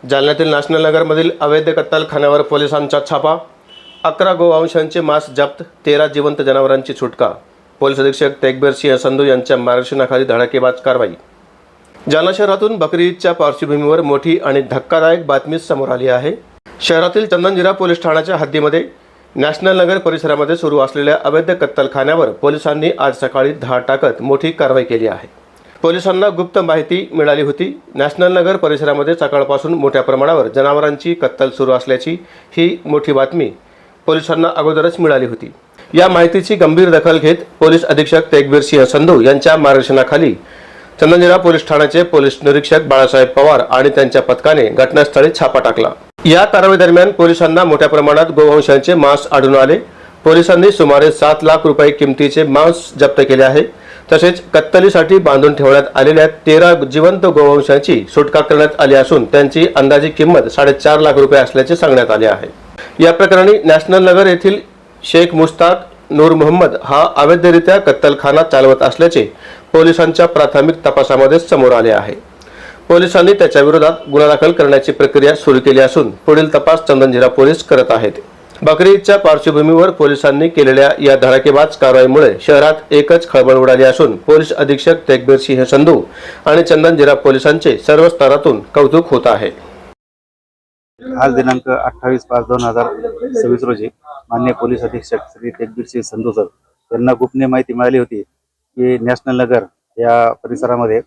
जालन्यातील national नगरमधील अवैध कत्तलखान्यावर पोलिसांचा छापा. 11 गोवंशांचे मांस जप्त, 13 जिवंत जनावरांची सुटका. पोलीस अधीक्षक तेगबीर सिंह संधू यांच्या मार्गदर्शनाखाली धडाकेबाज कारवाई. जालना शहरातून बकरी ईदच्या पार्श्वभूमीवर मोठी आणि धक्कादायक बातमी समोर आली आहे. शहरातील चंदनजिरा पोलीस ठाण्याच्या हद्दीमध्ये नॅशनल नगर परिसरामध्ये सुरू असलेल्या अवैध कत्तलखान्यावर पोलिसांनी आज सकाळी धाड टाकत मोठी कारवाई केली आहे. पोलिसांना गुप्त माहिती मिळाली होती. नॅशनल नगर परिसरामध्ये सकाळपासून मोठ्या प्रमाणावर जनावरांची कत्तल सुरू असल्याची ही मोठी बातमी पोलिसांना अगोदरच मिळाली होती. या माहितीची गंभीर दखल घेत पोलीस अधीक्षक तेगबीर सिंह संधू यांच्या मार्गदर्शनाखाली चंदनजिरा पोलीस ठाण्याचे पोलीस निरीक्षक बाळासाहेब पवार आणि त्यांच्या पथकाने घटनास्थळी छापा टाकला. या कारवाई दरम्यान पोलिसांना मोठ्या प्रमाणात गोवंशांचे मांस आढळून आले. पोलिसांनी सुमारे 7 लाख रुपये किमतीचे मांस जप्त केले आहे. तसेच कत्तलीसाठी बांधून ठेवण्यात आलेल्या 13 जिवंत गोवंशांची सुटका करण्यात आली असून त्यांची अंदाजी किंमत 4.5 लाख रुपये असल्याचे सांगण्यात आले आहे. या प्रकरणी नॅशनल नगर येथील शेख मुस्ताक नूर मोहम्मद हा अवैधरित्या कत्तलखाना चालवत असल्याचे पोलिसांच्या प्राथमिक तपासामध्ये समोर आले आहे. पोलिसांनी त्याच्या विरोधात गुन्हा दाखल करण्याची प्रक्रिया सुरू केली असून पुढील तपास चंदनजिरा पोलीस करत आहेत. बकरी ईदच्या पार्श्वभूमीवर पोलिसांनी केलेल्या या धडाकेबाज कारवाईमुळे शहरात एकच खळबळ उडाली असून पोलीस अधीक्षक तेगबीर सिंह संधू आणि चंदनजिरा पोलिसांचे सर्व स्तरातून कौतुक होत आहे. आज दिनांक 28/5/2026 रोजी माननीय पोलीस अधीक्षक श्री तेगबीर सिंह संधू सर यांना गोपनीय माहिती मिळाली होती की नॅशनल नगर या परिसरामध्ये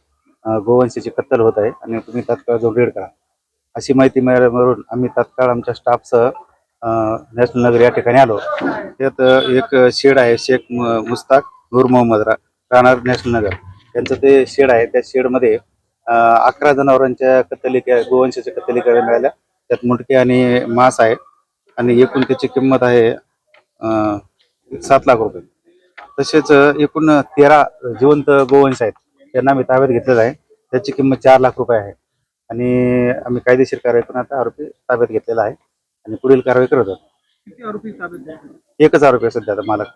गोवंशाची कत्तल होत आहे आणि तुम्ही तात्काळ जाऊन रेड करा, अशी माहिती मिळाल्यावरून आम्ही तात्काळ आमच्या स्टाफसह नॅशनल नगर या ठिकाणी आलो. त्यात एक शेड आहे, शेख मुस्ताक नूर मोहम्मद राहणार नॅशनल नगर यांचं ते शेड आहे. त्या शेडमध्ये 11 जनावरांच्या गोवंशाच्या कत्तली मिळाल्या. त्यात मुंडके आणि मांस आहे आणि एकूण त्याची किंमत आहे 7 लाख रुपये. तसेच एकूण 13 जिवंत गोवंश आहेत, त्यांना आम्ही ताब्यात घेतलेलं आहे. त्याची किंमत 4 लाख रुपये आहे आणि आम्ही कायदेशीर कारवाई करून आता आरोपी ताब्यात घेतलेला आहे आणि पुढील कारवाई करत आहोत. एकच आरोपी सध्या आता मालक.